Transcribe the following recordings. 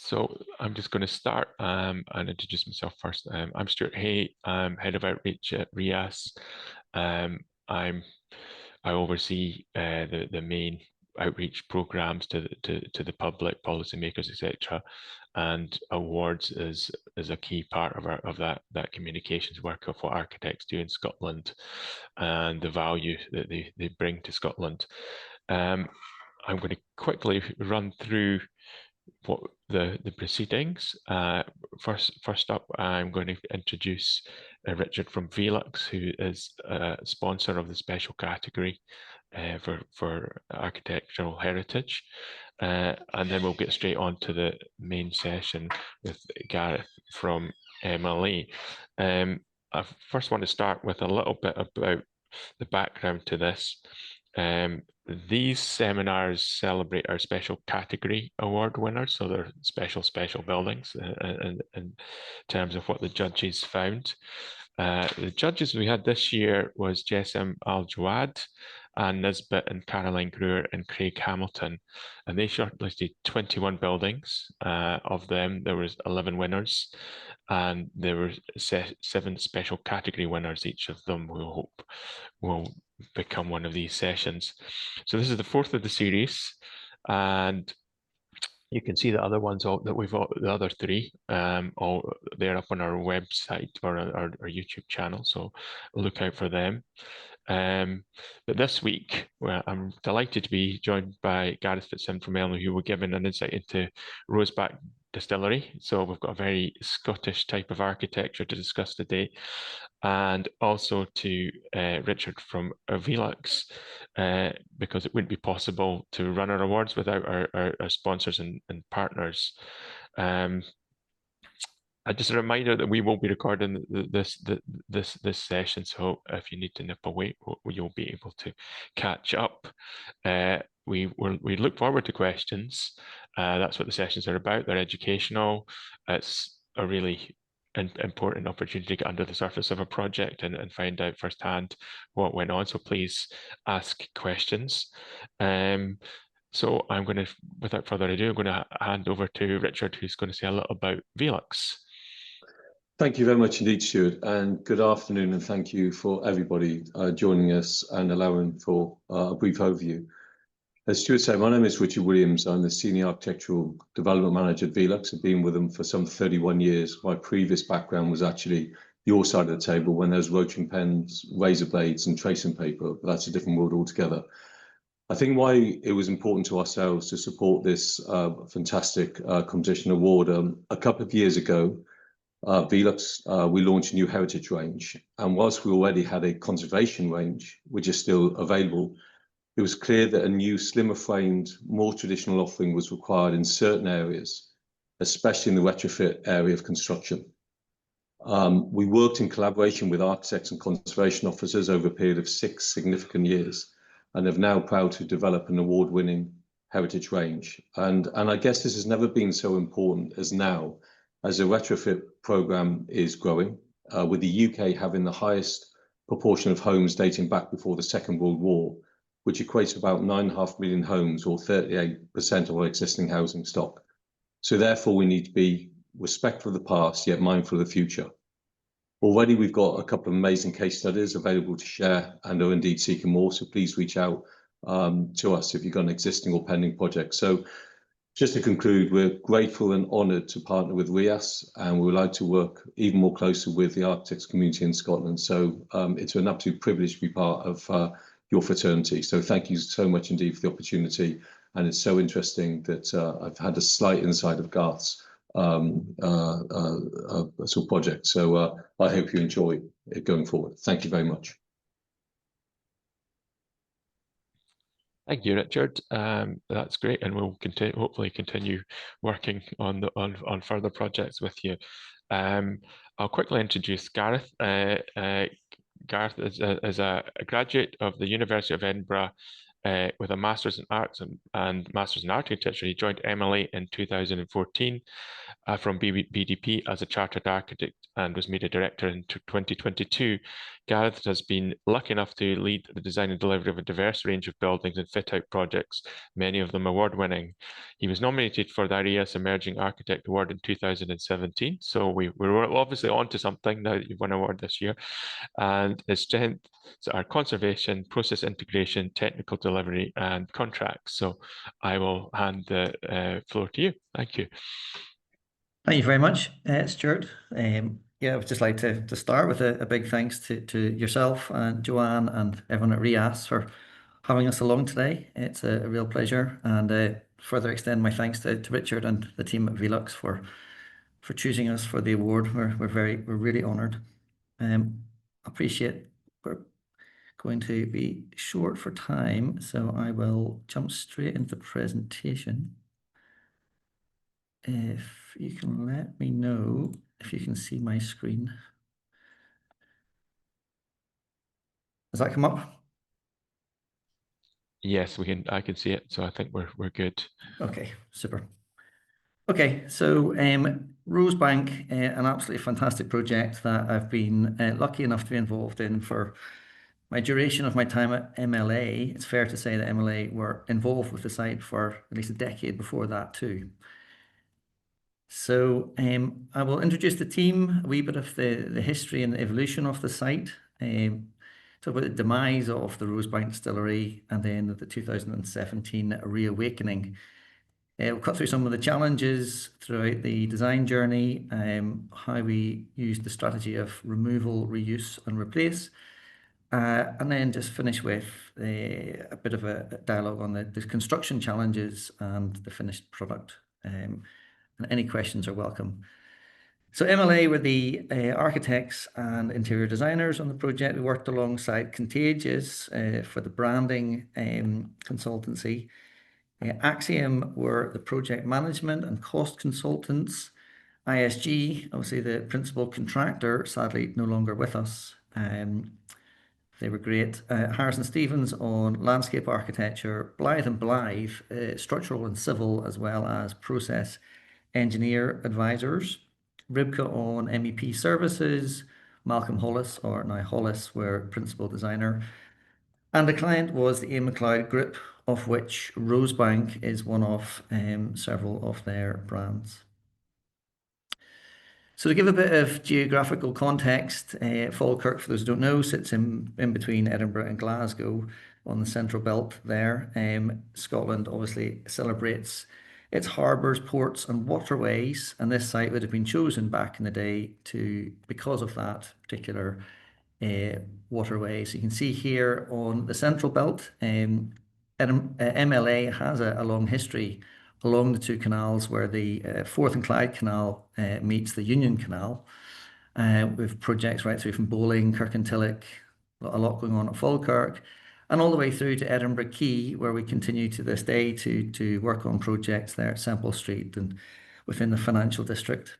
So I'm just going to start and introduce myself first. I'm Stuart Hay. I'm head of outreach at RIAS. I oversee the main outreach programs to the public, policymakers, etc. And awards is a key part of that communications work of what architects do in Scotland and the value that they bring to Scotland. I'm going to quickly run through what the proceedings. First up, I'm going to introduce Richard from VELUX, who is a sponsor of the special category for architectural heritage, and then we'll get straight on to the main session with Garth from MLA. I first want to start with a little bit about the background to this. These seminars celebrate our special category award winners, so they're special buildings in terms of what the judges found. The judges we had this year was Jessim Al-Jawad, Anne Nisbet and Caroline Greer and Craig Hamilton, and they shortlisted 21 buildings. Of them, there was 11 winners, and there were 7 special category winners. Each of them we hope will become one of these sessions. So this is the 4th of the series, and you can see the other ones, the other 3, all they're up on our website or our YouTube channel, so look out for them. But this week, I'm delighted to be joined by Garth Fitzsimons from MLA, who will give an insight into Rosebank Distillery. So we've got a very Scottish type of architecture to discuss today, and also to Richard from VELUX, because it wouldn't be possible to run our awards without our sponsors and partners. Just a reminder that we will be recording this session, so if you need to nip away, you'll be able to catch up. We look forward to questions. That's what the sessions are about. They're educational. It's a really important opportunity to get under the surface of a project and find out firsthand what went on. So please ask questions. So I'm going to, without further ado, I'm going to hand over to Richard, who's going to say a little about VELUX. Thank you very much indeed, Stuart, and good afternoon, and thank you for everybody joining us and allowing for a brief overview. As Stuart said, my name is Richard Williams. I'm the Senior Architectural Development Manager at VELUX. I've been with them for some 31 years. My previous background was actually your side of the table when there was rotary pens, razor blades and tracing paper, but that's a different world altogether. I think why it was important to ourselves to support this fantastic competition award, a couple of years ago, VELUX, we launched a new heritage range, and whilst we already had a conservation range, which is still available, it was clear that a new, slimmer framed, more traditional offering was required in certain areas, especially in the retrofit area of construction. We worked in collaboration with architects and conservation officers over a period of 6 significant years, and have now proud to develop an award-winning heritage range. And I guess this has never been so important as now, as the retrofit program is growing, with the UK having the highest proportion of homes dating back before the Second World War, which equates to about 9.5 million homes, or 38% of our existing housing stock. So therefore, we need to be respectful of the past, yet mindful of the future. Already, we've got a couple of amazing case studies available to share and are indeed seeking more, so please reach out to us if you've got an existing or pending project. So just to conclude, we're grateful and honoured to partner with RIAS, and we would like to work even more closely with the architects community in Scotland. So it's an absolute privilege to be part of your fraternity. So thank you so much indeed for the opportunity. And it's so interesting that I've had a slight insight of Garth's sort of project. So I hope you enjoy it going forward. Thank you very much. Thank you, Richard. That's great, and we'll hopefully continue working on further projects with you. I'll quickly introduce Garth. Garth is a graduate of the University of Edinburgh with a Masters in Arts and Masters in Architecture. He joined MLA in 2014 from BDP as a Chartered Architect and was made a Director in 2022. Gareth has been lucky enough to lead the design and delivery of a diverse range of buildings and fit-out projects, many of them award-winning. He was nominated for the RIAS Emerging Architect Award in 2017, so we're obviously on to something now that you've won an award this year. And his strengths are conservation, process integration, technical delivery, and contracts. So I will hand the floor to you. Thank you. Thank you very much, Stuart. Yeah, I would just like to start with a big thanks to yourself and Joanne and everyone at RIAS for having us along today. It's a real pleasure, and further extend my thanks to Richard and the team at Velux for choosing us for the award. We're really honoured. Appreciate we're going to be short for time, so I will jump straight into the presentation. If you can let me know if you can see my screen. Does that come up? Yes, I can see it, so I think we're good. Okay, super. Okay, so Rosebank, an absolutely fantastic project that I've been lucky enough to be involved in for my duration of my time at MLA. It's fair to say that MLA were involved with the site for at least a decade before that too. So I will introduce the team, a wee bit of the history and the evolution of the site, talk about the demise of the Rosebank Distillery, and then the 2017 reawakening. We'll cut through some of the challenges throughout the design journey, how we used the strategy of removal, reuse and replace, and then just finish with a bit of a dialogue on the construction challenges and the finished product. And any questions are welcome. So MLA were the architects and interior designers on the project. We worked alongside Contagious for the branding consultancy. Axiom were the project management and cost consultants. ISG, obviously the principal contractor, sadly no longer with us. They were great. Harrison Stevens on landscape architecture, Blythe and Blythe, structural and civil, as well as process engineer advisors. Ribka on MEP services, Malcolm Hollis, or now Hollis, were principal designer. And the client was the Ian McLeod Group, of which Rosebank is one of several of their brands. So to give a bit of geographical context, Falkirk, for those who don't know, sits in between Edinburgh and Glasgow on the central belt there. Scotland obviously celebrates its harbours, ports and waterways, and this site would have been chosen back in the day because of that particular waterway. So you can see here on the central belt, MLA has a long history along the two canals where the Forth and Clyde Canal meets the Union Canal, with projects right through from Bowling, Kirkintilloch, a lot going on at Falkirk, and all the way through to Edinburgh Quay, where we continue to this day to work on projects there at Semple Street and within the financial district.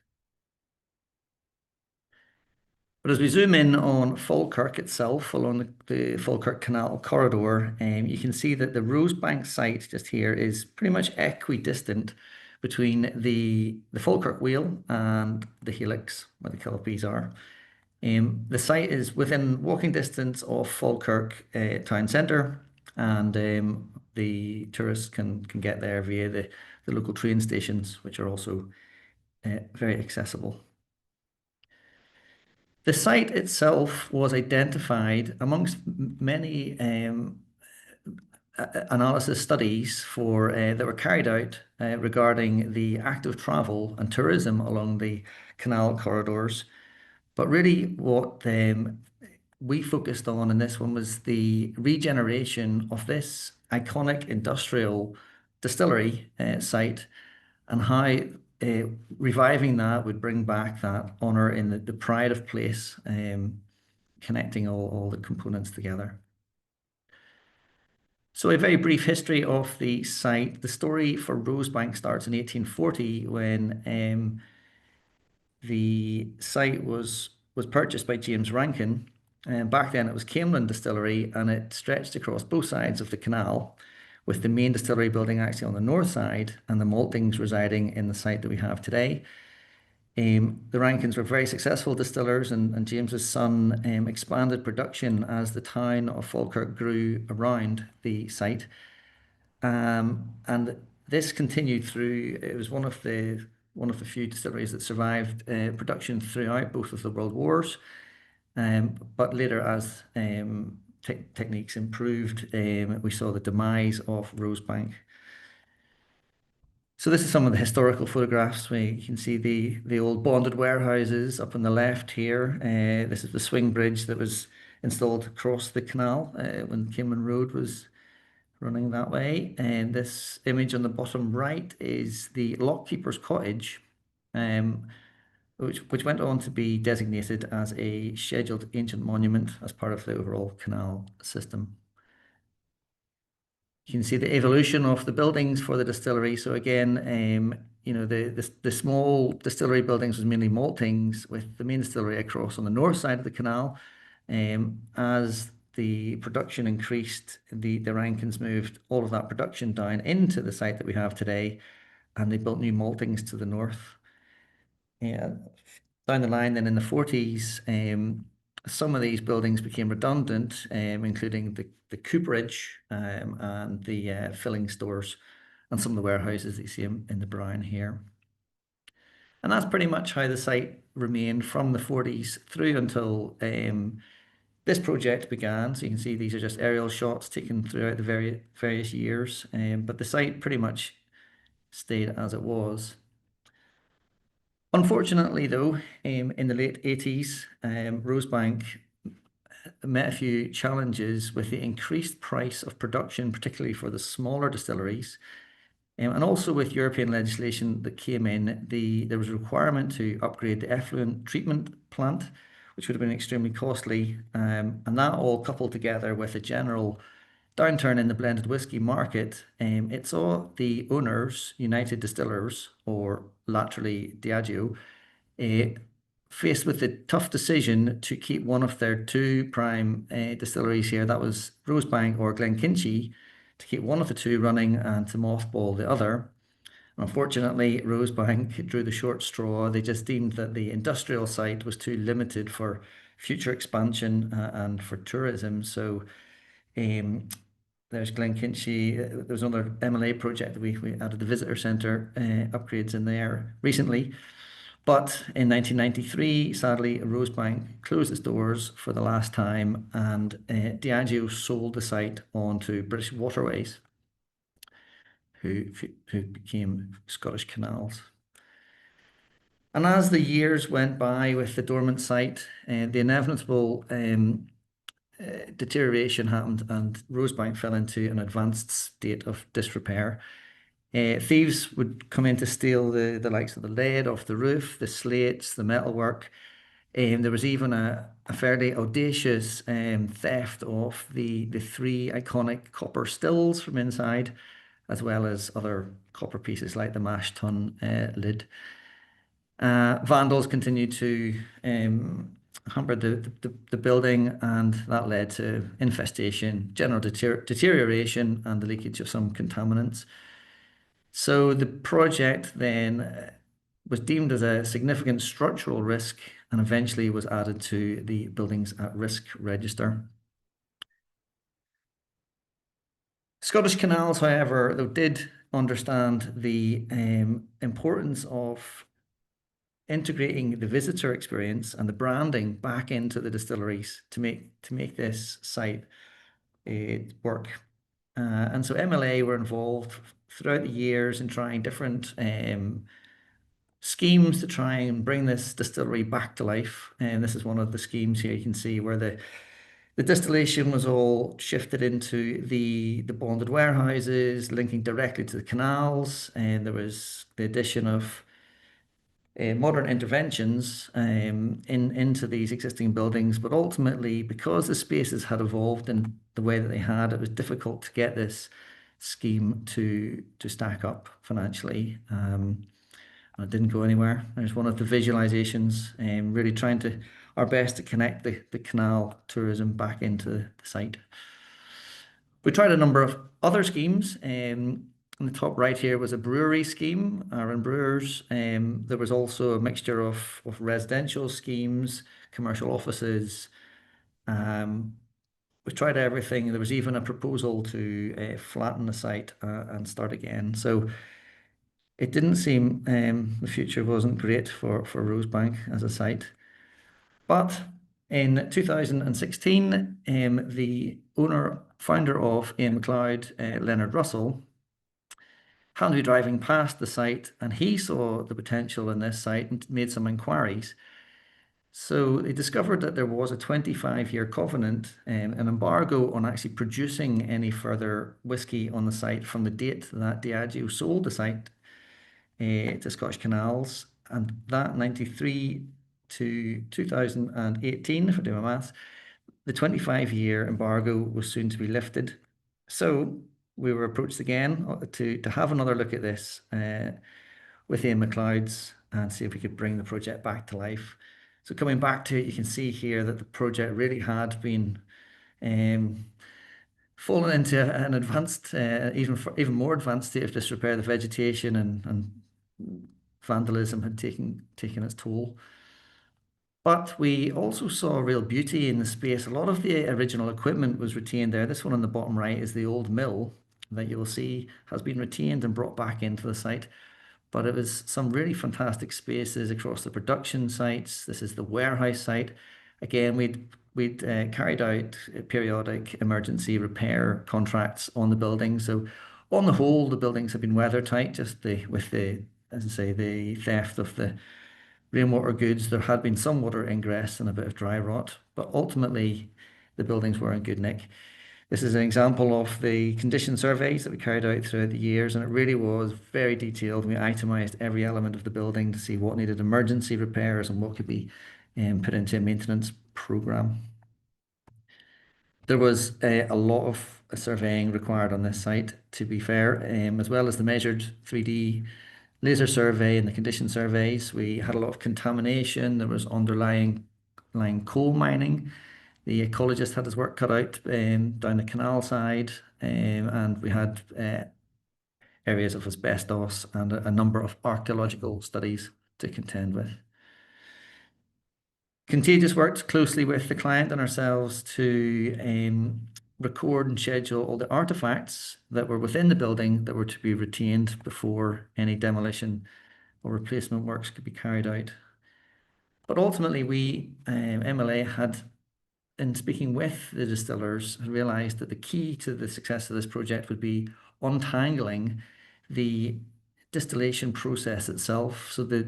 But as we zoom in on Falkirk itself, along the Falkirk Canal corridor, you can see that the Rosebank site just here is pretty much equidistant between the Falkirk Wheel and the Helix, where the Kelpies are. The site is within walking distance of Falkirk town centre, and the tourists can get there via the local train stations, which are also very accessible. The site itself was identified amongst many analysis studies that were carried out regarding the active travel and tourism along the canal corridors. But really what we focused on in this one was the regeneration of this iconic industrial distillery site, and how reviving that would bring back that honour in the pride of place, connecting all the components together. So a very brief history of the site. The story for Rosebank starts in 1840 when the site was purchased by James Rankin. Back then it was Camelin Distillery, and it stretched across both sides of the canal, with the main distillery building actually on the north side and the maltings residing in the site that we have today. The Rankins were very successful distillers, and James's son expanded production as the town of Falkirk grew around the site. And this continued through. It was one of the few distilleries that survived production throughout both of the World Wars. But later, as techniques improved, we saw the demise of Rosebank. So this is some of the historical photographs where you can see the old bonded warehouses up on the left here. This is the swing bridge that was installed across the canal when Kinman Road was running that way. And this image on the bottom right is the lockkeeper's cottage, which went on to be designated as a scheduled ancient monument as part of the overall canal system. You can see the evolution of the buildings for the distillery. So again, you know, the small distillery buildings was mainly maltings, with the main distillery across on the north side of the canal. As the production increased, the Rankins moved all of that production down into the site that we have today, and they built new maltings to the north. Down the line, then in the 40s, some of these buildings became redundant, including the cooperage and the filling stores and some of the warehouses that you see in the brown here. And that's pretty much how the site remained from the 40s through until this project began. So you can see these are just aerial shots taken throughout the various years, but the site pretty much stayed as it was. Unfortunately, though, in the late 80s, Rosebank met a few challenges with the increased price of production, particularly for the smaller distilleries, and also with European legislation that came in. There was a requirement to upgrade the effluent treatment plant, which would have been extremely costly, and that all coupled together with a general downturn in the blended whiskey market. It saw the owners, United Distillers, or laterally Diageo, faced with the tough decision to keep one of their two prime distilleries here, that was Rosebank or Glenkinchie, to keep one of the two running and to mothball the other. Unfortunately, Rosebank drew the short straw. They just deemed that the industrial site was too limited for future expansion and for tourism. So there's Glenkinchie. There's another MLA project that we added the visitor centre upgrades in there recently. But in 1993, sadly, Rosebank closed its doors for the last time, and Diageo sold the site on to British Waterways, who became Scottish Canals. And as the years went by with the dormant site, the inevitable deterioration happened, and Rosebank fell into an advanced state of disrepair. Thieves would come in to steal the likes of the lead off the roof, the slates, the metalwork. There was even a fairly audacious theft of the three iconic copper stills from inside, as well as other copper pieces like the mash tun lid. Vandals continued to hamper the building, and that led to infestation, general deterioration, and the leakage of some contaminants. So the project then was deemed as a significant structural risk and eventually was added to the Buildings at Risk register. Scottish Canals, however, though, did understand the importance of integrating the visitor experience and the branding back into the distilleries to make this site work. And so MLA were involved throughout the years in trying different schemes to try and bring this distillery back to life. And this is one of the schemes here you can see where the distillation was all shifted into the bonded warehouses, linking directly to the canals. And there was the addition of modern interventions into these existing buildings. But ultimately, because the spaces had evolved in the way that they had, it was difficult to get this scheme to stack up financially. And it didn't go anywhere. There's one of the visualizations, really trying our best to connect the canal tourism back into the site. We tried a number of other schemes. On the top right here was a brewery scheme, Aaron Brewers. There was also a mixture of residential schemes, commercial offices. We tried everything. There was even a proposal to flatten the site and start again. So it didn't seem the future wasn't great for Rosebank as a site. But in 2016, the founder of Ian McLeod, Leonard Russell, happened to be driving past the site, and he saw the potential in this site and made some inquiries. So they discovered that there was a 25-year covenant, an embargo on actually producing any further whiskey on the site from the date that Diageo sold the site to Scottish Canals, and that 93 to 2018, if I do my maths, the 25-year embargo was soon to be lifted. So we were approached again to have another look at this with Ian McLeod's and see if we could bring the project back to life. So coming back to it, you can see here that the project really had been fallen into an advanced, even more advanced state of disrepair. The vegetation and vandalism had taken its toll. But we also saw real beauty in the space. A lot of the original equipment was retained there. This one on the bottom right is the old mill that you'll see has been retained and brought back into the site. But it was some really fantastic spaces across the production sites. This is the warehouse site. Again, we'd carried out periodic emergency repair contracts on the building. So on the whole, the buildings have been weather tight, just with the, as I say, the theft of the rainwater goods. There had been some water ingress and a bit of dry rot, but ultimately the buildings were in good nick. This is an example of the condition surveys that we carried out throughout the years, and it really was very detailed. We itemised every element of the building to see what needed emergency repairs and what could be put into a maintenance programme. There was a lot of surveying required on this site, to be fair, as well as the measured 3D laser survey and the condition surveys. We had a lot of contamination. There was underlying coal mining. The ecologist had his work cut out down the canal side, and we had areas of asbestos and a number of archaeological studies to contend with. Contagious worked closely with the client and ourselves to record and schedule all the artifacts that were within the building that were to be retained before any demolition or replacement works could be carried out. But ultimately, we, MLA, had, in speaking with the distillers, realised that the key to the success of this project would be untangling the distillation process itself. So the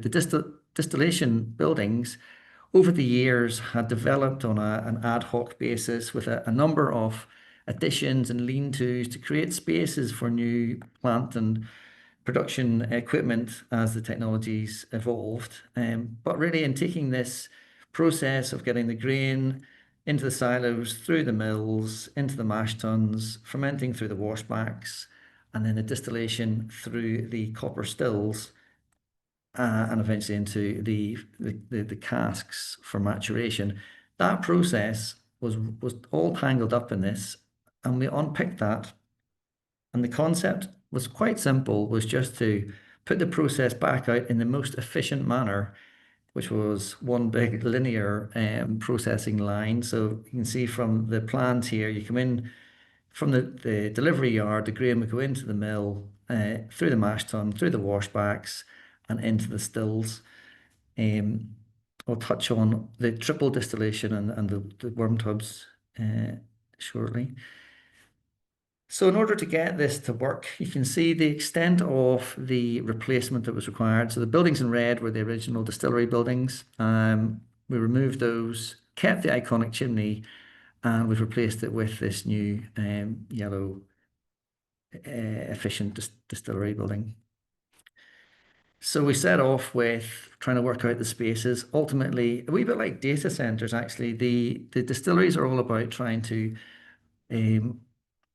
distillation buildings over the years had developed on an ad hoc basis with a number of additions and lean-tos to create spaces for new plant and production equipment as the technologies evolved. But really, in taking this process of getting the grain into the silos, through the mills, into the mash tuns, fermenting through the washbacks, and then the distillation through the copper stills, and eventually into the casks for maturation. That process was all tangled up in this, and we unpicked that. And the concept was quite simple, was just to put the process back out in the most efficient manner, which was one big linear processing line. So you can see from the plans here, you come in from the delivery yard, the grain would go into the mill, through the mash tun, through the washbacks, and into the stills. I'll touch on the triple distillation and the worm tubs shortly. So in order to get this to work, you can see the extent of the replacement that was required. So the buildings in red were the original distillery buildings. We removed those, kept the iconic chimney, and we've replaced it with this new yellow efficient distillery building. So we set off with trying to work out the spaces. Ultimately, a wee bit like data centers, actually, the distilleries are all about trying to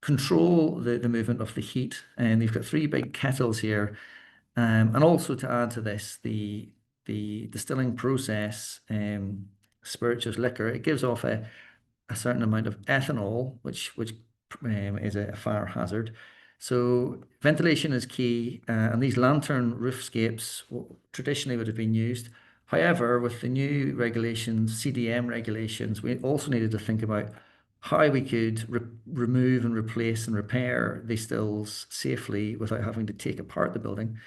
control the movement of the heat. And they've got 3 big kettles here. And also to add to this, the distilling process, spirituous liquor, it gives off a certain amount of ethanol, which is a fire hazard. So ventilation is key, and these lantern roofscapes traditionally would have been used. However, with the new regulations, CDM regulations, we also needed to think about how we could remove and replace and repair these stills safely without having to take apart the building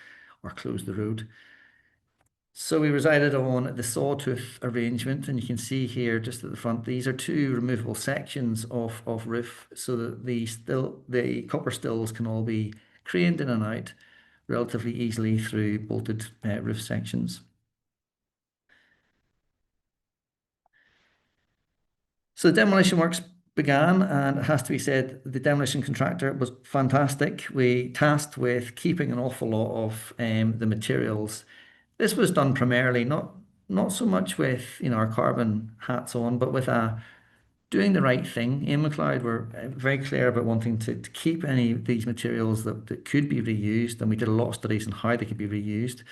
or close the road. So we resided on the sawtooth arrangement, and you can see here just at the front, these are two removable sections of roof so that the copper stills can all be craned in and out relatively easily through bolted roof sections. So the demolition works began, and it has to be said, the demolition contractor was fantastic. We tasked with keeping an awful lot of the materials. This was done primarily not so much with our carbon hats on, but with doing the right thing. Ian MacLeod were very clear about wanting to keep any of these materials that could be reused, and we did a lot of studies on how they could be reused.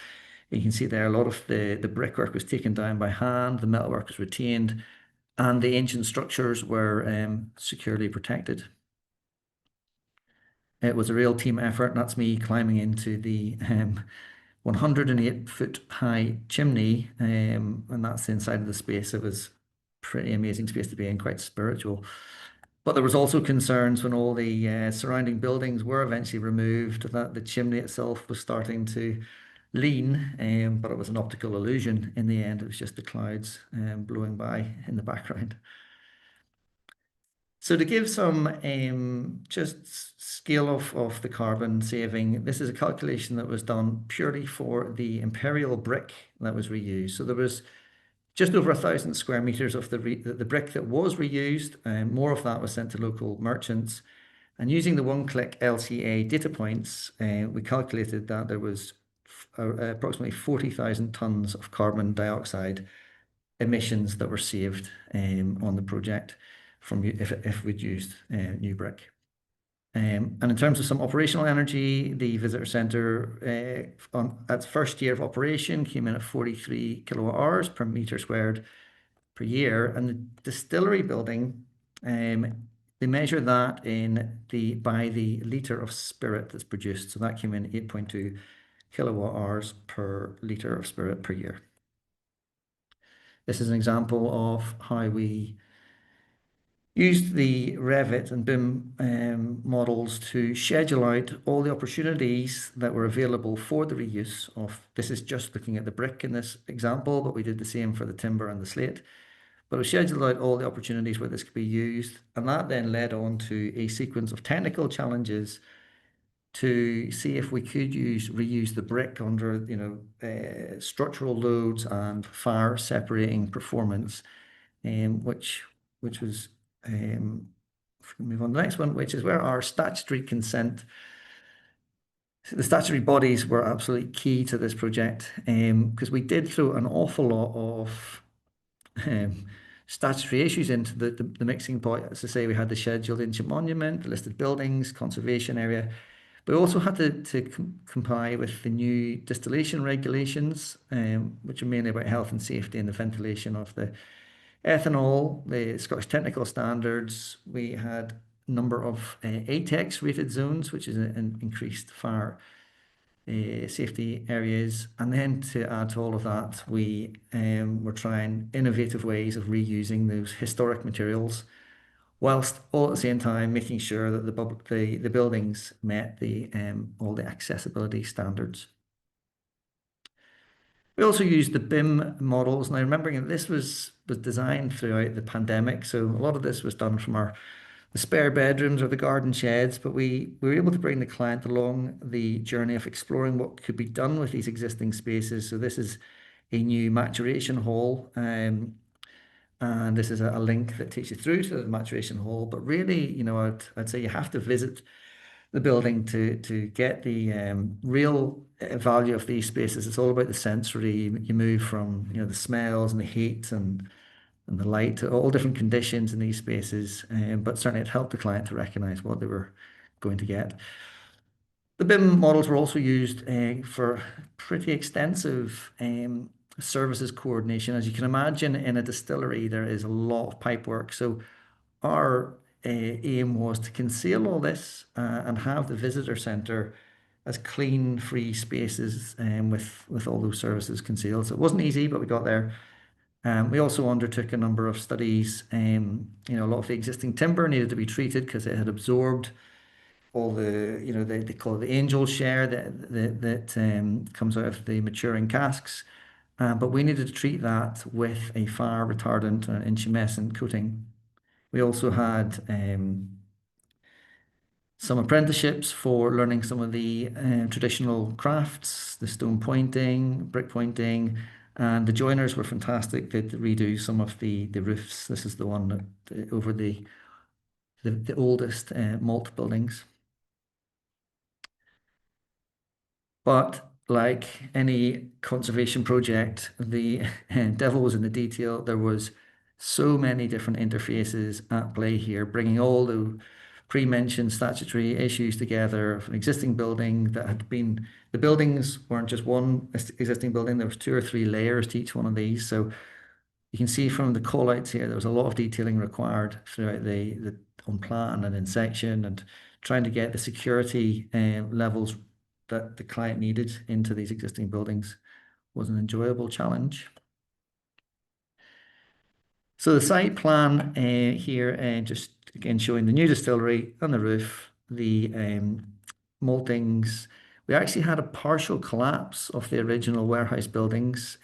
You can see there a lot of the brickwork was taken down by hand, the metalwork was retained, and the ancient structures were securely protected. It was a real team effort, and that's me climbing into the 108-foot high chimney, and that's inside of the space. It was pretty amazing space to be in, quite spiritual. But there was also concerns when all the surrounding buildings were eventually removed that the chimney itself was starting to lean, but it was an optical illusion in the end. It was just the clouds blowing by in the background. So to give some just scale of the carbon saving, this is a calculation that was done purely for the imperial brick that was reused. So there was just over 1,000 square meters of the brick that was reused, and more of that was sent to local merchants. And using the one-click LCA data points, we calculated that there was approximately 40,000 tons of carbon dioxide emissions that were saved on the project from if we'd used new brick. And in terms of some operational energy, the visitor centre on its first year of operation came in at 43 kilowatt hours per metre squared per year. And the distillery building, they measure that by the litre of spirit that's produced. So that came in 8.2 kilowatt hours per litre of spirit per year. This is an example of how we used the Revit and BIM models to schedule out all the opportunities that were available for the reuse of, this is just looking at the brick in this example, but we did the same for the timber and the slate. But we scheduled out all the opportunities where this could be used, and that then led on to a sequence of technical challenges to see if we could reuse the brick under structural loads and fire separating performance, which was move on to the next one, which is where our statutory consent. The statutory bodies were absolutely key to this project, because we did throw an awful lot of statutory issues into the mixing pot. As I say, we had the scheduled ancient monument, the listed buildings, conservation area. But we also had to comply with the new distillation regulations, which are mainly about health and safety and the ventilation of the ethanol, the Scottish technical standards. We had a number of ATEX rated zones, which is an increased fire safety areas. And then to add to all of that, we were trying innovative ways of reusing those historic materials, whilst all at the same time making sure that the buildings met all the accessibility standards. We also used the BIM models. Now, remembering that this was designed throughout the pandemic, so a lot of this was done from the spare bedrooms or the garden sheds, but we were able to bring the client along the journey of exploring what could be done with these existing spaces. So this is a new maturation hall, and this is a link that takes you through to the maturation hall. But really, I'd say you have to visit the building to get the real value of these spaces. It's all about the sensory. You move from the smells and the heat and the light to all different conditions in these spaces, but certainly it helped the client to recognize what they were going to get. The BIM models were also used for pretty extensive services coordination. As you can imagine, in a distillery, there is a lot of pipe work. So our aim was to conceal all this and have the visitor centre as clean, free spaces with all those services concealed. So it wasn't easy, but we got there. We also undertook a number of studies. A lot of the existing timber needed to be treated because it had absorbed all the, they call it the angel share that comes out of the maturing casks. But we needed to treat that with a fire retardant and intumescent coating. We also had some apprenticeships for learning some of the traditional crafts, the stone pointing, brick pointing, and the joiners were fantastic. They'd redo some of the roofs. This is the one over the oldest malt buildings. But like any conservation project, the devil was in the detail. There was so many different interfaces at play here, bringing all the pre-mentioned statutory issues together of an existing building that had been, the buildings weren't just one existing building, there was 2 or 3 layers to each one of these. So you can see from the call-outs here, there was a lot of detailing required throughout the on plan and in section, and trying to get the security levels that the client needed into these existing buildings was an enjoyable challenge. So the site plan here, just again showing the new distillery on the roof, the maltings. We actually had a partial collapse of the original warehouse buildings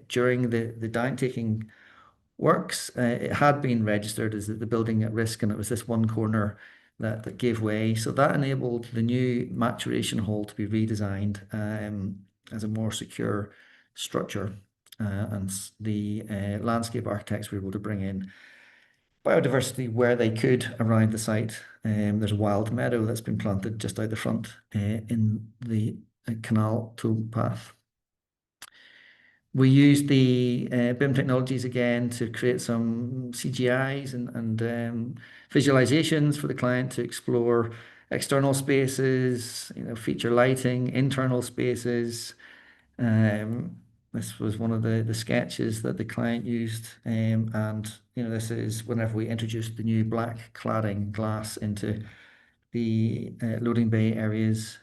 during the down-taking works. It had been registered as the building at risk, and it was this one corner that gave way. So that enabled the new maturation hall to be redesigned as a more secure structure. And the landscape architects were able to bring in biodiversity where they could around the site. There's a wild meadow that's been planted just out the front in the canal toolpath. We used the BIM technologies again to create some CGIs and visualizations for the client to explore external spaces, feature lighting, internal spaces. This was one of the sketches that the client used, and this is whenever we introduced the new black cladding glass into the loading bay areas.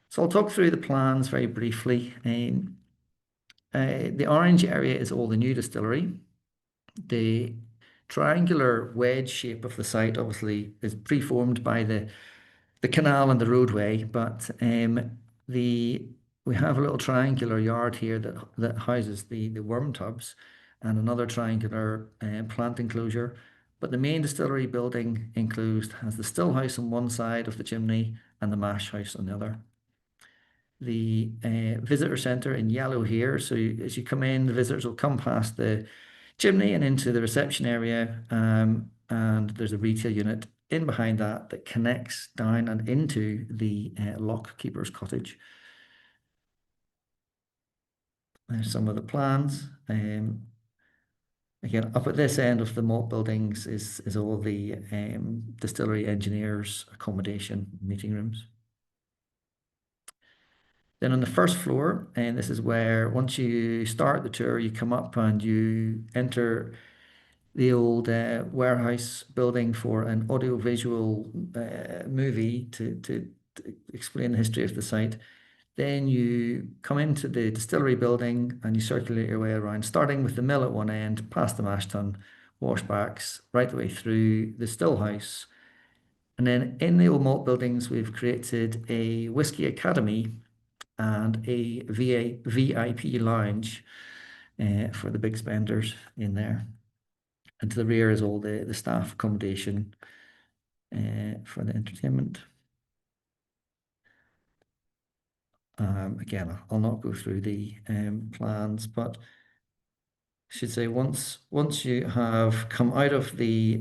So I'll talk through the plans very briefly. The orange area is all the new distillery. The triangular wedge shape of the site obviously is preformed by the canal and the roadway, but we have a little triangular yard here that houses the worm tubs, and another triangular plant enclosure. But the main distillery building has the still house on one side of the chimney and the mash house on the other. The visitor centre in yellow here. So as you come in, the visitors will come past the chimney and into the reception area, and there's a retail unit in behind that connects down and into the lock keeper's cottage. There's some of the plans. Again, up at this end of the malt buildings is all the distillery engineers' accommodation, meeting rooms. Then on the first floor, and this is where once you start the tour, you come up and you enter the old warehouse building for an audiovisual movie to explain the history of the site. Then you come into the distillery building and you circulate your way around, starting with the mill at one end, past the mash tun, washbacks, right the way through the still house. And then in the old malt buildings, we've created a whiskey academy and a VIP lounge for the big spenders in there. And to the rear is all the staff accommodation for the entertainment. Again, I'll not go through the plans, but I should say once you have come out of the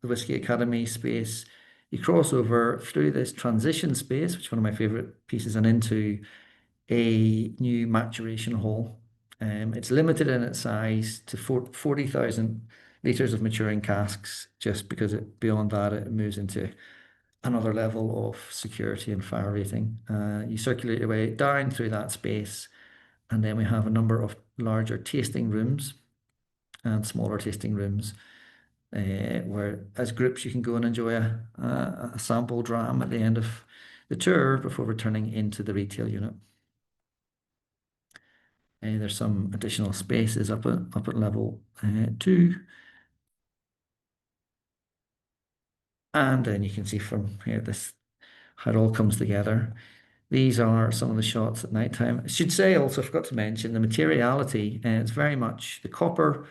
Whiskey Academy space, you cross over through this transition space, which is one of my favorite pieces, and into a new maturation hall. It's limited in its size to 40,000 litres of maturing casks, just because beyond that it moves into another level of security and fire rating. You circulate your way down through that space, and then we have a number of larger tasting rooms and smaller tasting rooms. where as groups you can go and enjoy a sample dram at the end of the tour before returning into the retail unit. There's some additional spaces up at level 2. And then you can see from here how it all comes together. These are some of the shots at night time. I should say also, I forgot to mention the materiality. It's very much the copper,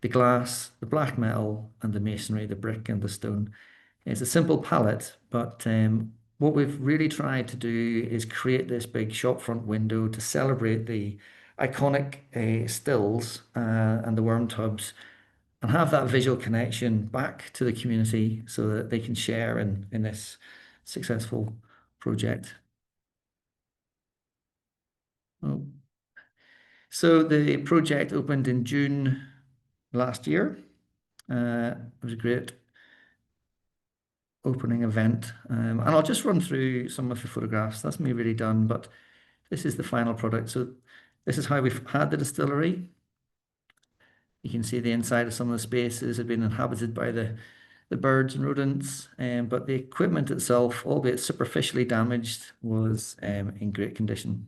the glass, the black metal, and the masonry, the brick and the stone. It's a simple palette, but what we've really tried to do is create this big shopfront window to celebrate the iconic stills and the worm tubs, and have that visual connection back to the community so that they can share in this successful project. Oh. So the project opened in June last year. It was a great opening event. And I'll just run through some of the photographs. That's me really done, but this is the final product. So this is how we've had the distillery. You can see the inside of some of the spaces have been inhabited by the birds and rodents, but the equipment itself, albeit superficially damaged, was in great condition.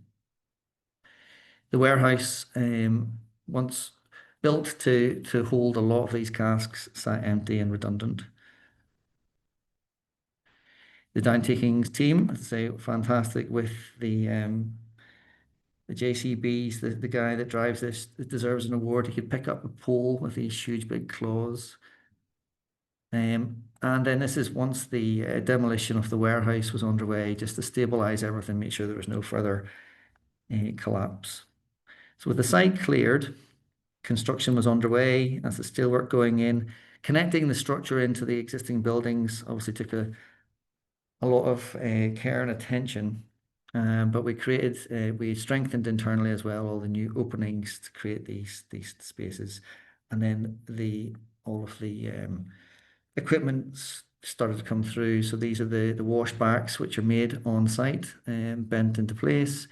The warehouse, once built to hold a lot of these casks, sat empty and redundant. The downtakings team, as I say, fantastic with the JCBs, the guy that drives this deserves an award. He could pick up a pole with these huge big claws. And then this is once the demolition of the warehouse was underway, just to stabilize everything, make sure there was no further collapse. So with the site cleared, construction was underway as the steelwork going in. Connecting the structure into the existing buildings obviously took a lot of care and attention. But we strengthened internally as well all the new openings to create these spaces, and then all of the equipment started to come through. So these are the washbacks which are made on site and bent into place.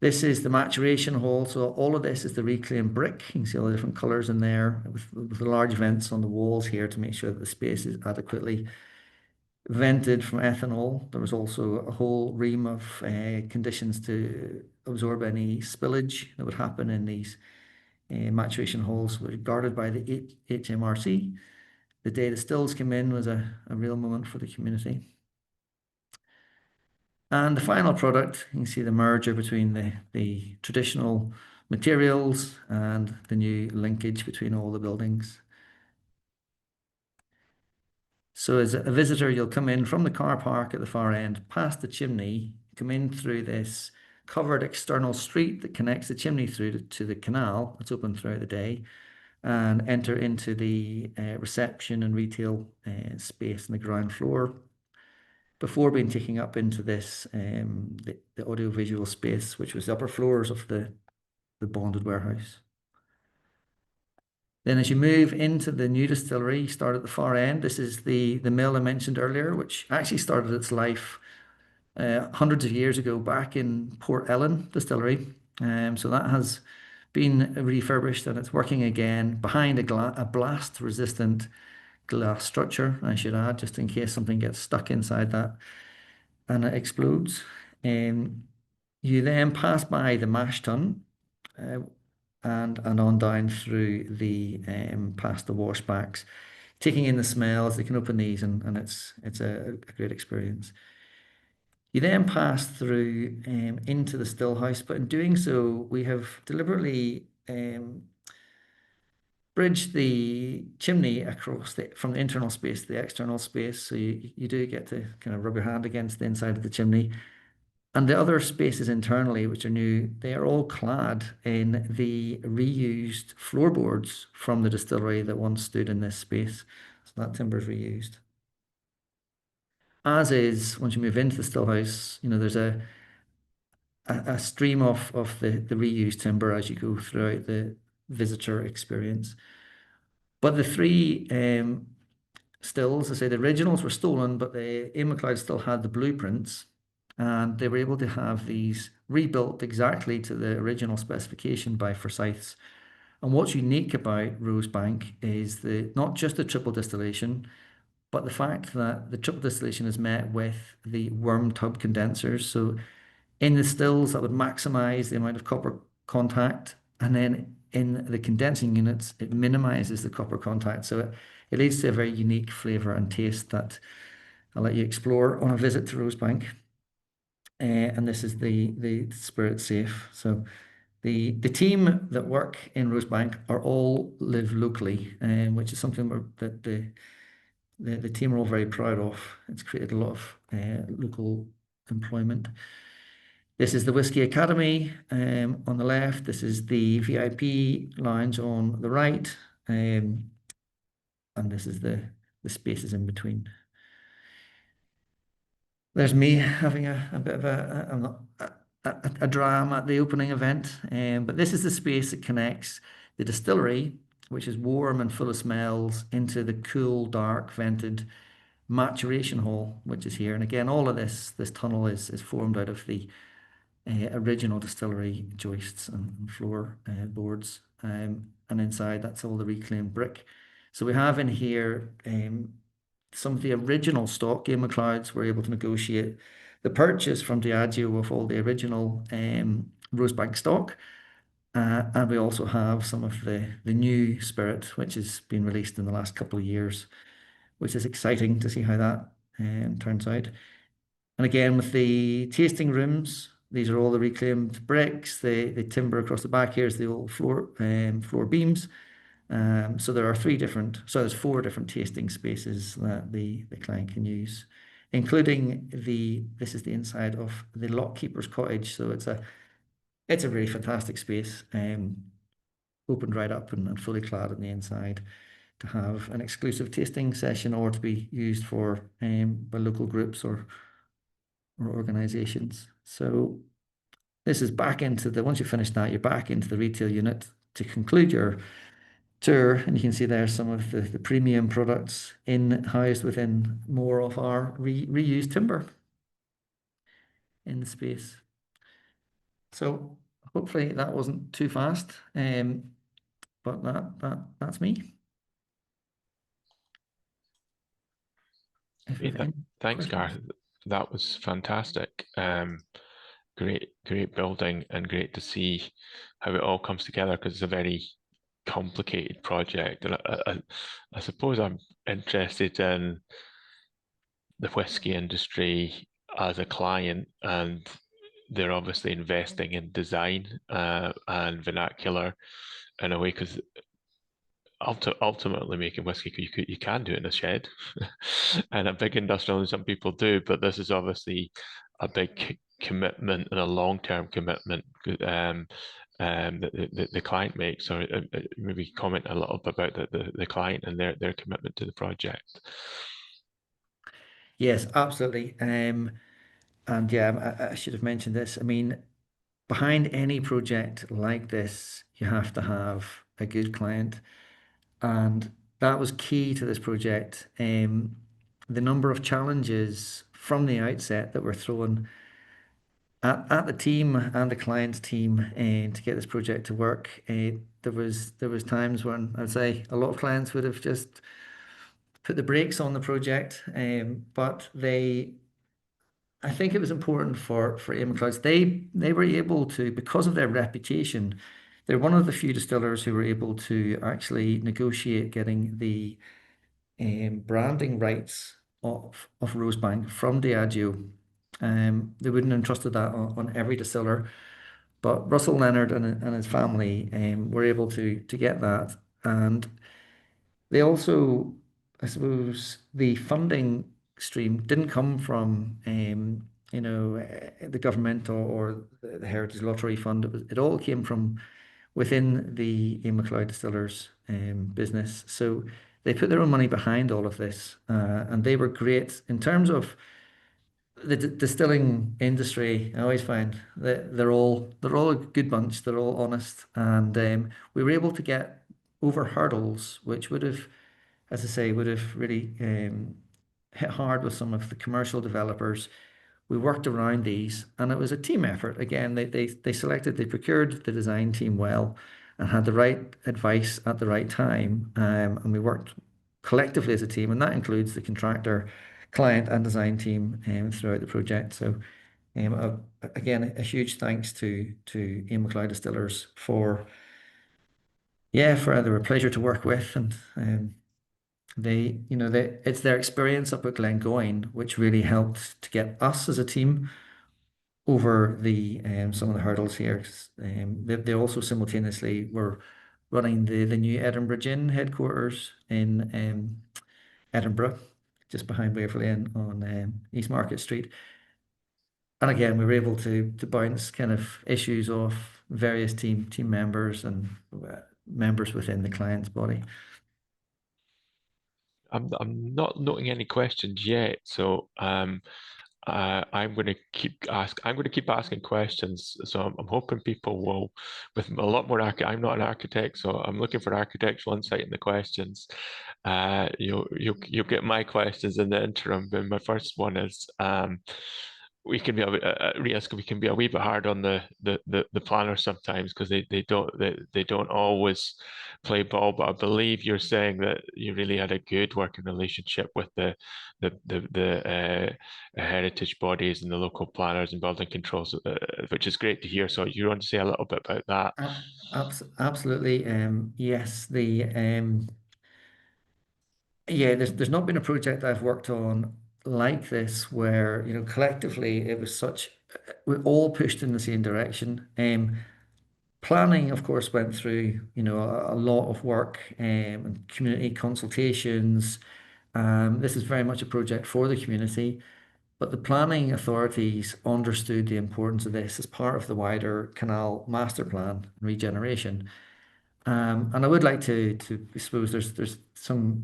This is the maturation hall. So all of this is the reclaimed brick. You can see all the different colors in there with the large vents on the walls here to make sure that the space is adequately vented from ethanol. There was also a whole ream of conditions to absorb any spillage that would happen in these maturation halls, were guarded by the HMRC. The day the stills came in was a real moment for the community. And the final product, you can see the merger between the traditional materials and the new linkage between all the buildings. So as a visitor, you'll come in from the car park at the far end, past the chimney, come in through this covered external street that connects the chimney through to the canal that's open throughout the day, and enter into the reception and retail space on the ground floor before being taken up into this, the audiovisual space, which was the upper floors of the bonded warehouse. Then as you move into the new distillery, you start at the far end. This is the mill I mentioned earlier, which actually started its life hundreds of years ago back in Port Ellen Distillery. So that has been refurbished and it's working again behind a blast-resistant glass structure, I should add, just in case something gets stuck inside that and it explodes. You then pass by the mash tun and on down through the past the washbacks, taking in the smells. You can open these and it's a great experience. You then pass through into the still house, but in doing so, we have deliberately bridged the chimney across from the internal space to the external space. So you do get to kind of rub your hand against the inside of the chimney. And the other spaces internally, which are new, they are all clad in the reused floorboards from the distillery that once stood in this space. So that timber is reused. As is, once you move into the still house, there's a stream of the reused timber as you go throughout the visitor experience. But the three stills, I say the originals were stolen, but the MacLeod still had the blueprints, and they were able to have these rebuilt exactly to the original specification by Forsyths And what's unique about Rosebank is not just the triple distillation, but the fact that the triple distillation is met with the worm tub condensers. So in the stills, that would maximize the amount of copper contact, and then in the condensing units, it minimizes the copper contact. So it leads to a very unique flavor and taste that I'll let you explore on a visit to Rosebank. And this is the spirit safe. So the team that work in Rosebank are all live locally, which is something that the team are all very proud of. It's created a lot of local employment. This is the Whiskey Academy on the left. This is the VIP lounge on the right. And this is the spaces in between. There's me having a bit of a dram at the opening event. But this is the space that connects the distillery, which is warm and full of smells, into the cool, dark, vented maturation hall, which is here. And again, all of this tunnel is formed out of the original distillery joists and floor boards. And inside, that's all the reclaimed brick. So we have in here some of the original stock. Game MacLeod's were able to negotiate the purchase from Diageo of all the original Rosebank stock. And we also have some of the new spirit, which has been released in the last couple of years, which is exciting to see how that turns out. And again, with the tasting rooms, these are all the reclaimed bricks. The timber across the back here is the old floor beams. So there's 4 different tasting spaces that the client can use, including this is the inside of the lockkeeper's cottage. So it's a really fantastic space, opened right up and fully clad on the inside to have an exclusive tasting session or to be used for by local groups or organizations. So this is back into once you finish that, you're back into the retail unit to conclude your tour, and you can see there some of the premium products housed within more of our reused timber in the space. So hopefully that wasn't too fast, but that's me. Thanks, Garth. That was fantastic. Great building, and great to see how it all comes together, because it's a very complicated project. And I suppose I'm interested in the whiskey industry as a client, and they're obviously investing in design and vernacular in a way, because ultimately making whiskey, you can do it in a shed and a big industrial, and some people do, but this is obviously a big commitment and a long-term commitment that the client makes. So maybe comment a little bit about the client and their commitment to the project. Yes, absolutely. And yeah, I should have mentioned this. I mean, behind any project like this, you have to have a good client. And that was key to this project. The number of challenges from the outset that were thrown at the team and the client's team to get this project to work. There was times when I'd say a lot of clients would have just put the brakes on the project, but I think it was important for RIAS MacLeod's. They were able to, because of their reputation, they're one of the few distillers who were able to actually negotiate getting the branding rights of Rosebank from Diageo. They wouldn't have entrusted that on every distiller, but Russell Leonard and his family were able to get that. And they also, I suppose, the funding stream didn't come from the government or the Heritage Lottery Fund. It all came from within the Ian MacLeod Distillers business. So they put their own money behind all of this, and they were great in terms of the distilling industry. I always find that they're all a good bunch. They're all honest, and we were able to get over hurdles, which would have, as I say, would have really hit hard with some of the commercial developers. We worked around these, and it was a team effort. Again, they procured the design team well, and had the right advice at the right time. And we worked collectively as a team, and that includes the contractor, client, and design team throughout the project. So again, a huge thanks to Ian MacLeod Distillers for they were a pleasure to work with, and it's their experience up at Glengoyne which really helped to get us as a team over some of the hurdles here. They also simultaneously were running the new Edinburgh Gin headquarters in Edinburgh, just behind Waverley Inn on East Market Street. And again, we were able to bounce kind of issues off various team members and members within the client's body. I'm not noting any questions yet, so I'm going to keep asking questions. So I'm hoping people will, with a lot more. I'm not an architect, so I'm looking for architectural insight in the questions. You'll get my questions in the interim. But my first one is, we can be we can be a wee bit hard on the planners sometimes, because they don't always play ball. But I believe you're saying that you really had a good working relationship with the heritage bodies and the local planners and building controls, which is great to hear. So you want to say a little bit about that? Absolutely. Yes, there's not been a project I've worked on like this where, collectively it was we all pushed in the same direction. Planning, of course, went through, a lot of work and community consultations. This is very much a project for the community, but the planning authorities understood the importance of this as part of the wider canal master plan and regeneration. And I would like to I suppose there's some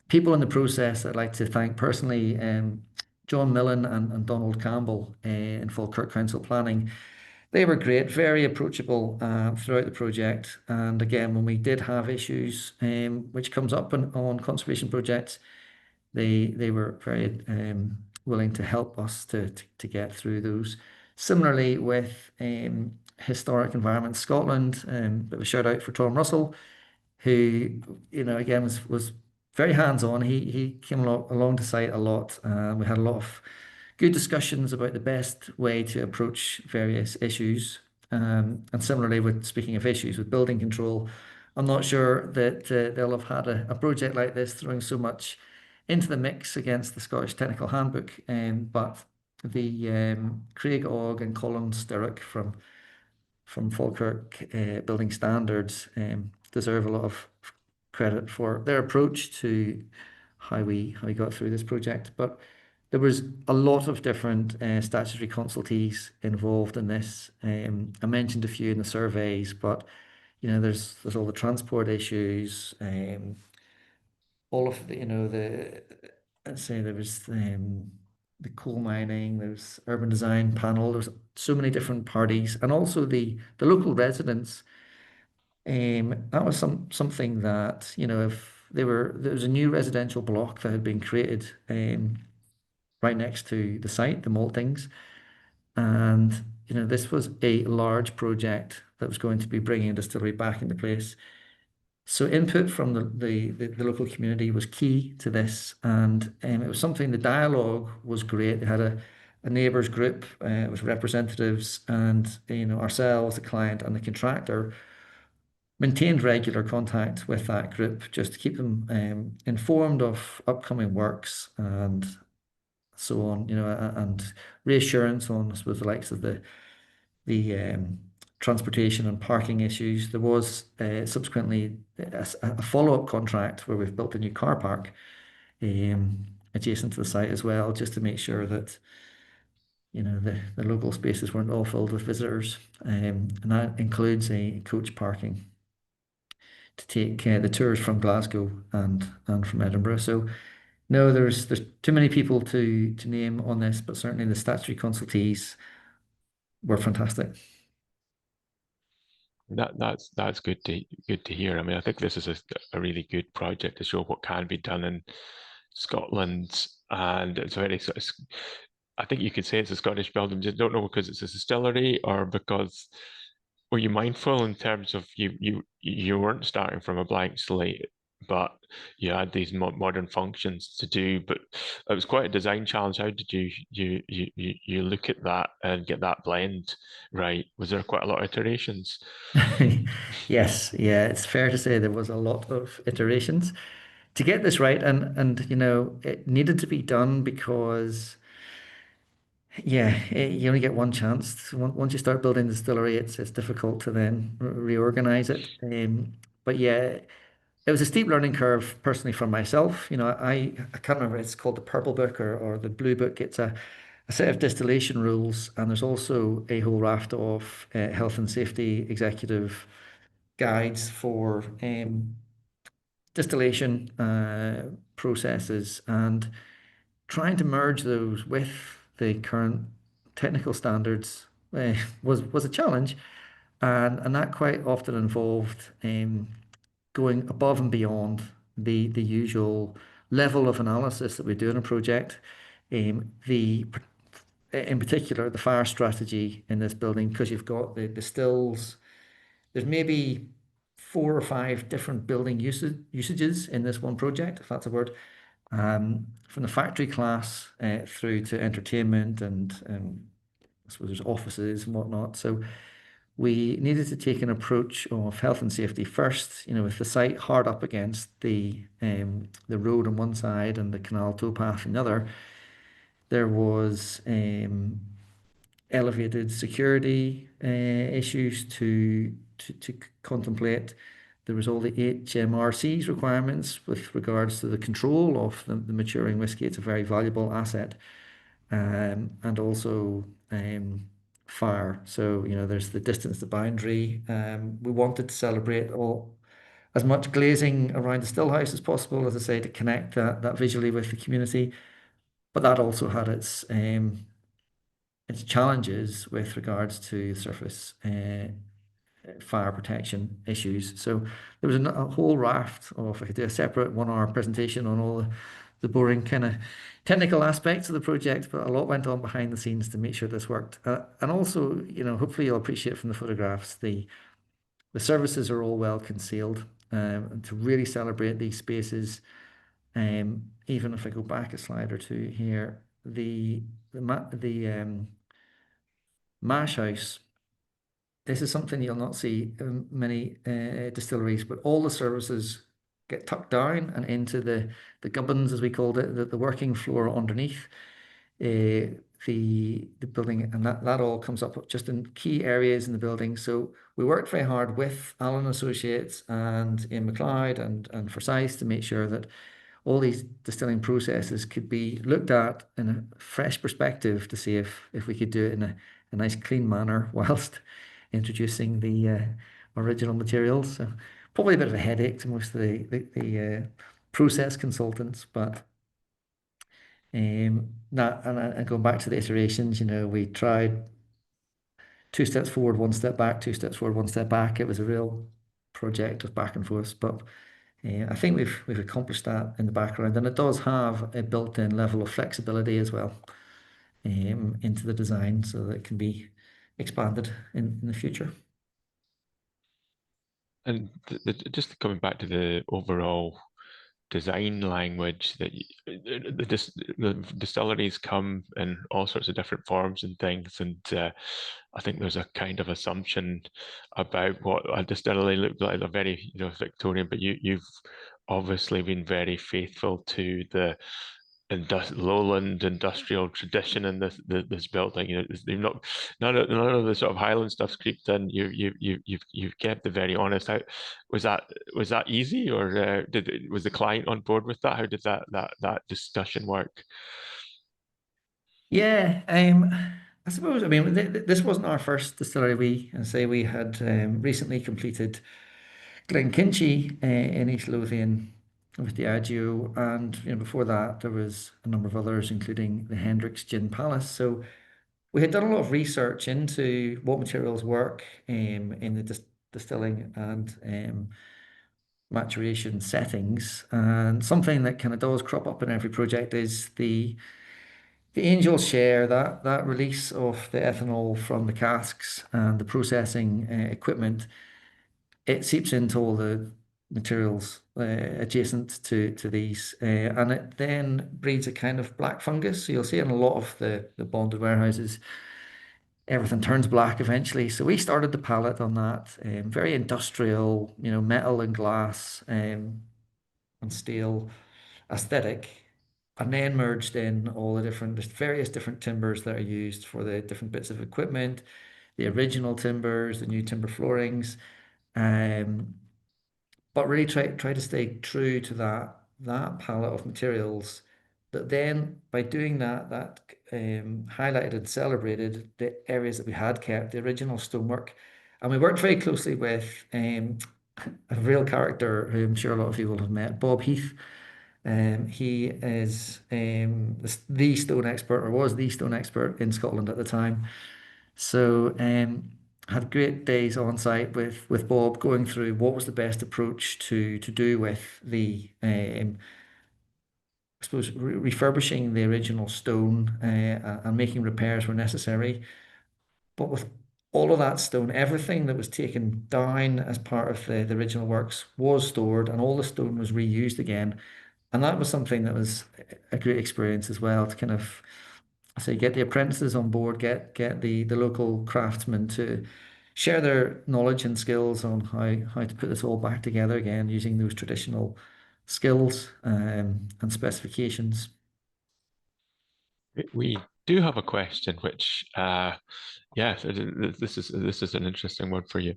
people in the process I'd like to thank personally, John Millen and Donald Campbell in Falkirk Council Planning. They were great, very approachable throughout the project. And again, when we did have issues, which comes up on conservation projects, they were very willing to help us to get through those. Similarly with Historic Environment Scotland, bit of a shout out for Tom Russell, who, again, was very hands-on. He came along to site a lot. We had a lot of good discussions about the best way to approach various issues. And similarly, speaking of issues with building control, I'm not sure that they'll have had a project like this throwing so much into the mix against the Scottish Technical Handbook. But the Craig Ogg and Colin Sturrock from Falkirk Building Standards deserve a lot of credit for their approach to how we got through this project. But there was a lot of different statutory consultees involved in this. I mentioned a few in the surveys, but there's all the transport issues, all of the let's say there was the coal mining, there's urban design panel, there's so many different parties, and also the local residents. That was something that, if there was a new residential block that had been created right next to the site, the maltings, and this was a large project that was going to be bringing a distillery back into place. So input from the local community was key to this, and it was something. The dialogue was great. They had a neighbours group with representatives, and ourselves, the client, and the contractor maintained regular contact with that group just to keep them informed of upcoming works and so on, and reassurance on, I suppose, the likes of the transportation and parking issues. There was subsequently a follow-up contract where we've built a new car park adjacent to the site as well, just to make sure that the local spaces weren't all filled with visitors, and that includes a coach parking to take the tours from Glasgow and from Edinburgh. So no, there's too many people to name on this, but certainly the statutory consultees were fantastic. That's good to hear. I mean, I think this is a really good project to show what can be done in Scotland, and it's very. I think you could say it's a Scottish building. Just don't know because it's a distillery or because were you mindful in terms of you weren't starting from a blank slate, but you had these modern functions to do, but it was quite a design challenge. How did you look at that and get that blend right? Was there quite a lot of iterations? Yes, yeah, it's fair to say there was a lot of iterations to get this right, and you know it needed to be done because yeah, you only get one chance. Once you start building the distillery, it's difficult to then reorganize it. But yeah, it was a steep learning curve personally for myself. You know, I can't remember, it's called the Purple Book or the Blue Book. It's a set of distillation rules, and there's also a whole raft of health and safety executive guides for distillation processes, and trying to merge those with the current technical standards was a challenge, and that quite often involved going above and beyond the usual level of analysis that we do in a project. The in particular the fire strategy in this building, because you've got the stills. There's maybe 4 or 5 different building usages in this one project, if that's a word. From the factory class through to entertainment and I suppose there's offices and whatnot. So we needed to take an approach of health and safety first, you know, with the site hard up against the road on one side and the canal towpath on the other. There was elevated security issues to contemplate. There was all the HMRC's requirements with regards to the control of the maturing whisky. It's a very valuable asset, and also fire. So you know, there's the distance to boundary. We wanted to celebrate all as much glazing around the still house as possible, as I say, to connect that visually with the community. But that also had its challenges with regards to surface fire protection issues. So there was a whole raft of, I could do a separate 1 hour presentation on all the boring kind of technical aspects of the project, but a lot went on behind the scenes to make sure this worked. And also, you know, hopefully you'll appreciate from the photographs, the services are all well concealed, and to really celebrate these spaces. Even if I go back a slide or two here, the mash house. This is something you'll not see in many distilleries, but all the services get tucked down and into the gubbins, as we called it, the working floor underneath the building, and that all comes up just in key areas in the building. So we worked very hard with Allen Associates and Ian McLeod and Forsyth to make sure that all these distilling processes could be looked at in a fresh perspective to see if we could do it in a nice clean manner whilst introducing the original materials. So probably a bit of a headache to most of the process consultants, but that and going back to the iterations, you know, we tried 2 steps forward, 1 step back, 2 steps forward, 1 step back. It was a real project of back and forth, but I think we've accomplished that in the background, and it does have a built-in level of flexibility as well into the design, so that it can be expanded in the future. And just coming back to the overall design language, that the distilleries come in all sorts of different forms and things, and I think there's a kind of assumption about what a distillery looked like. They're very, you know, Victorian, but you've obviously been very faithful to the lowland industrial tradition in this building. You know, they've not none of the sort of Highland stuff's creeped in. You've kept it very honest. How was that easy, or was the client on board with that? How did that discussion work? Yeah, I suppose, I mean, this wasn't our first distillery. We had recently completed Glenkinchie in East Lothian with Diageo, and you know, before that there was a number of others, including the Hendrick's Gin Palace. So we had done a lot of research into what materials work in the distilling and maturation settings, and something that kind of does crop up in every project is the the angels share that release of the ethanol from the casks and the processing equipment. It seeps into all the materials adjacent to these, and it then breeds a kind of black fungus. So you'll see in a lot of the bonded warehouses, everything turns black eventually. So we started the palette on that, very industrial, metal and glass and steel aesthetic, and then merged in all the various different timbers that are used for the different bits of equipment, the original timbers, the new timber floorings, um, but really try to stay true to that palette of materials. That then by doing that highlighted and celebrated the areas that we had kept, the original stonework, and we worked very closely with a real character who I'm sure a lot of you will have met, Bob Heath. He is the stone expert, or was the stone expert in Scotland at the time. So had great days on site with Bob, going through what was the best approach to do with the I suppose refurbishing the original stone and making repairs where necessary. But with all of that stone, everything that was taken down as part of the original works was stored, and all the stone was reused again. And that was something that was a great experience as well, to kind of, I say, get the apprentices on board, get the local craftsmen to share their knowledge and skills on how to put this all back together again using those traditional skills and specifications. We do have a question, which, yes, this is an interesting one for you.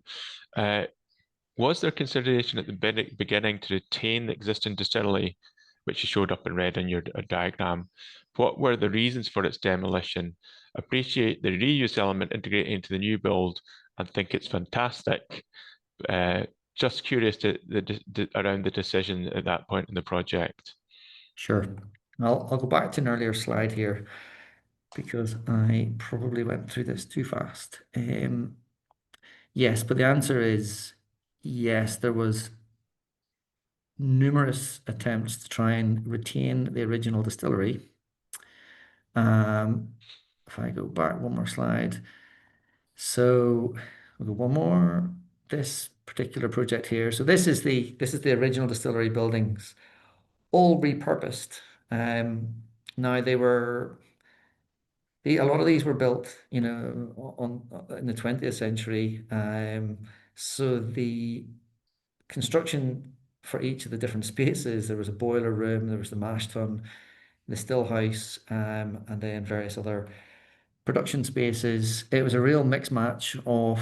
Was there consideration at the beginning to retain the existing distillery, which you showed up in red in your diagram? What were the reasons for its demolition? Appreciate the reuse element integrated into the new build and think it's fantastic. Just curious around the decision at that point in the project. Sure. I'll go back to an earlier slide here because I probably went through this too fast. Yes, but the answer is yes, there was numerous attempts to try and retain the original distillery. If I go back one more slide. So we'll go one more. This particular project here. So this is the original distillery buildings, all repurposed. Now a lot of these were built, in the 20th century. So the construction for each of the different spaces, there was a boiler room, there was the mash tun, the still house, and then various other production spaces. It was a real mix match of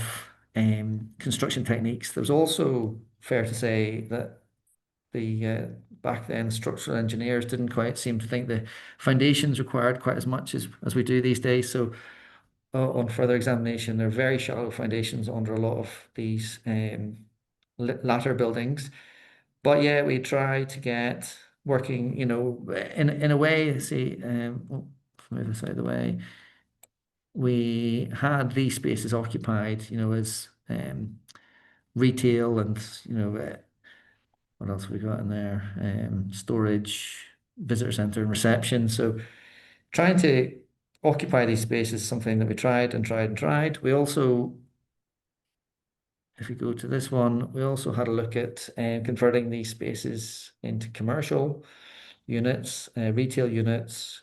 construction techniques. There was also, fair to say, that the back then structural engineers didn't quite seem to think the foundations required quite as much as we do these days. So on further examination, there are very shallow foundations under a lot of these latter buildings. But yeah, we try to get working, in a way, see, move this out of the way. We had these spaces occupied, as retail and, what else we got in there? Storage, visitor center, and reception. So trying to occupy these spaces is something that we tried and tried and tried. We also, if we go to this one, we also had a look at converting these spaces into commercial units, retail units,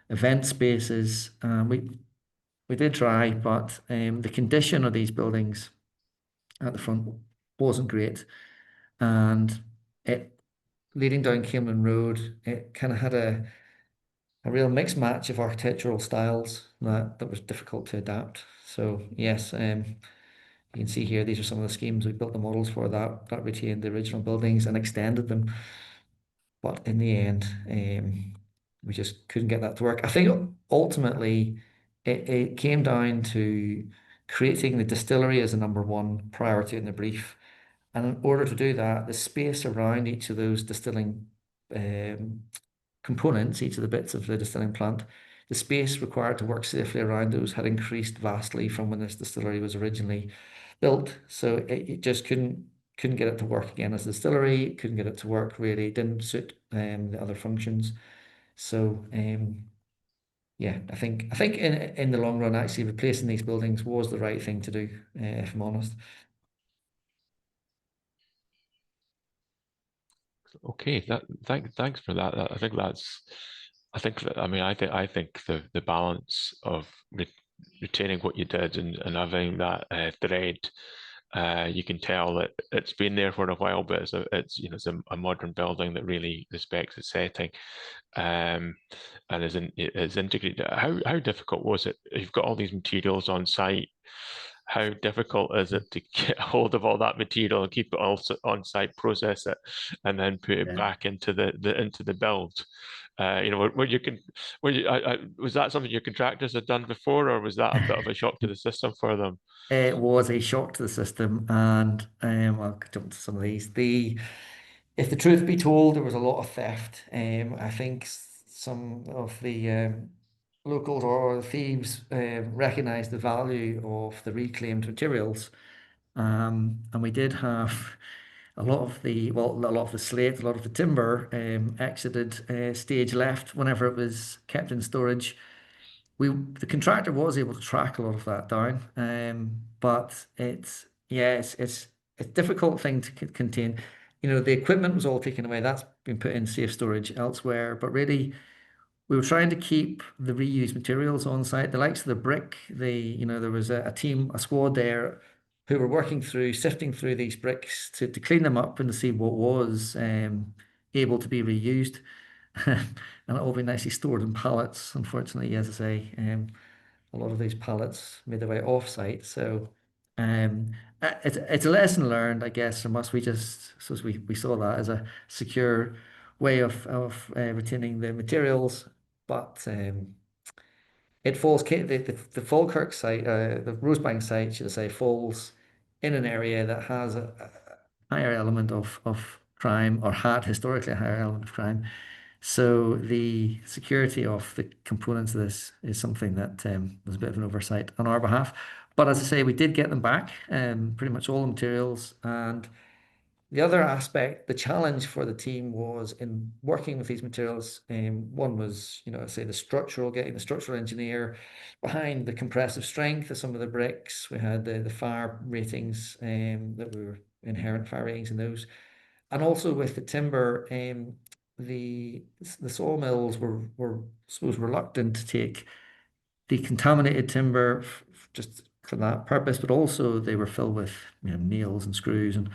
event spaces. We did try, but the condition of these buildings at the front wasn't great. And it, leading down Camelin Road, it kind of had a real mixed match of architectural styles that was difficult to adapt. So yes, you can see here, these are some of the schemes we built the models for that retained the original buildings and extended them. But in the end, we just couldn't get that to work. I think ultimately it came down to creating the distillery as a number one priority in the brief. And in order to do that, the space around each of those distilling components, each of the bits of the distilling plant, the space required to work safely around those had increased vastly from when this distillery was originally built. So it just couldn't get it to work again as a distillery, couldn't get it to work really, didn't suit the other functions. So yeah, I think in the long run, actually replacing these buildings was the right thing to do, if I'm honest. Okay, thanks for that. I think I think the balance of retaining what you did and having that thread, you can tell that it's been there for a while, but it's a modern building that really respects its setting, and is integrated. How difficult was it? You've got all these materials on site. How difficult is it to get a hold of all that material and keep it all on site, process it, and then put it back into the build? Was that something your contractors had done before, or was that a bit of a shock to the system for them? It was a shock to the system, and I'll jump to some of these. If the truth be told, there was a lot of theft. I think some of the locals or thieves recognized the value of the reclaimed materials, and we did have a lot of the slate, a lot of the timber exited stage left whenever it was kept in storage. The contractor was able to track a lot of that down, but it's a difficult thing to contain. The equipment was all taken away. That's been put in safe storage elsewhere. But really, we were trying to keep the reused materials on site. The likes of the brick, there was a team, a squad there who were working through, sifting through these bricks to clean them up and to see what was able to be reused. And it all been nicely stored in pallets. Unfortunately, as I say, a lot of these pallets made their way off site. So it's a lesson learned, I guess, from us. We saw that as a secure way of retaining the materials, but it falls the Falkirk site, the Rosebank site, should I say, falls in an area that has a higher element of crime, or had historically a higher element of crime. So the security of the components of this is something that was a bit of an oversight on our behalf. But as I say, we did get them back, pretty much all the materials. And the other aspect, the challenge for the team was in working with these materials. One was, say getting the structural engineer behind the compressive strength of some of the bricks. We had the fire ratings that were inherent fire ratings in those, and also with the timber. The sawmills were, I suppose, reluctant to take the contaminated timber just for that purpose, but also they were filled with nails and screws and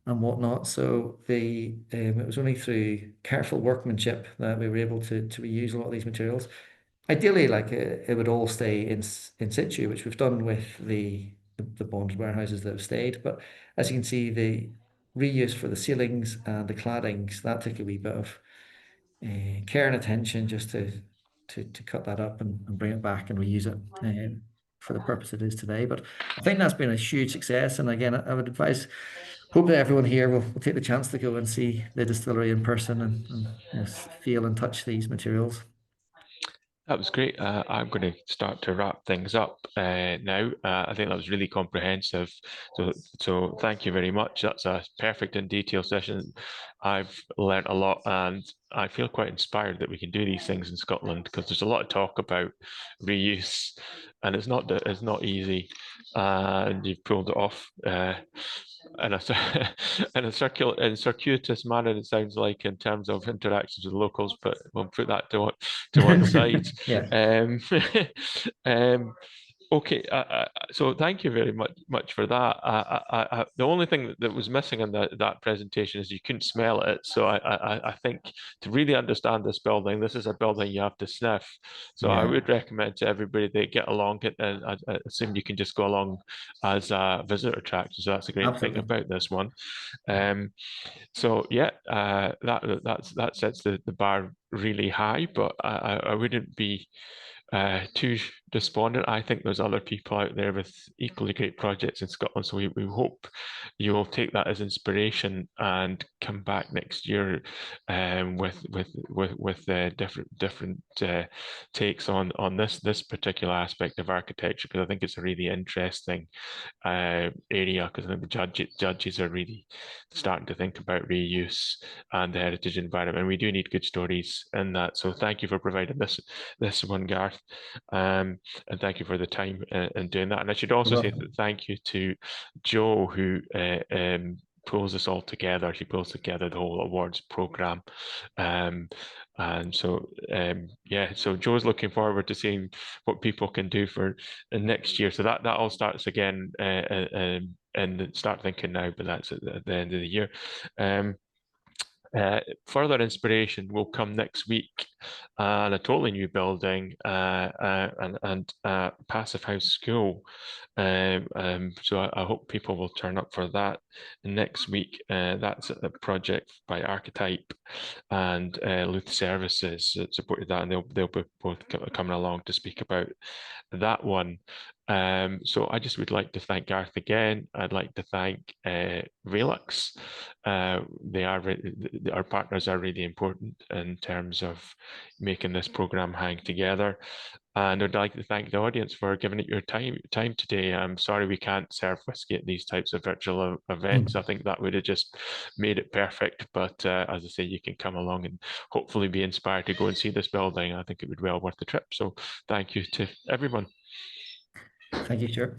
whatnot. So it was only through careful workmanship that we were able to reuse a lot of these materials. Ideally, like it would all stay in situ, which we've done with the bonded warehouses that have stayed. But as you can see, the reuse for the ceilings and the claddings, that took a wee bit of care and attention just to cut that up and bring it back and reuse it for the purpose it is today. But I think that's been a huge success. And again, I would hope that everyone here will take the chance to go and see the distillery in person and feel and touch these materials. That was great. I'm going to start to wrap things up now. I think that was really comprehensive. So thank you very much. That's a perfect and detailed session. I've learned a lot, and I feel quite inspired that we can do these things in Scotland, because there's a lot of talk about reuse, and it's not easy. And you've pulled it off in a circuitous manner, it sounds like, in terms of interactions with locals, but we'll put that to one side. Yeah. Okay, so thank you very much for that. The only thing that was missing in that presentation is you couldn't smell it. So I think to really understand this building, this is a building you have to sniff. So I would recommend to everybody they get along, and I assume you can just go along as a visitor attraction. So that's a great thing about this one. So yeah, that sets the bar really high, but I wouldn't be too despondent. I think there's other people out there with equally great projects in Scotland. So we hope you will take that as inspiration and come back next year with different takes on this particular aspect of architecture, because I think it's a really interesting area, because I think the judges are really starting to think about reuse and the heritage environment, and we do need good stories in that. So thank you for providing this one, Garth, and thank you for the time in doing that. And I should also say thank you to Jo, who pulls us all together. She pulls together the whole awards program. And so, yeah, so Joe's looking forward to seeing what people can do for next year. So that all starts again, and start thinking now, but that's at the end of the year. Further inspiration will come next week, and a totally new building, and Passive House School. So I hope people will turn up for that next week. That's a project by Archetype and Luth Services that supported that, and they'll be both coming along to speak about that one. So I just would like to thank Garth again. I'd like to thank VELUX. Our partners are really important in terms of making this program hang together. And I'd like to thank the audience for giving it your time today. I'm sorry we can't serve whiskey at these types of virtual events. I think that would have just made it perfect. But as I say, you can come along and hopefully be inspired to go and see this building. I think it would be well worth the trip. So thank you to everyone. Thank you, Stuart.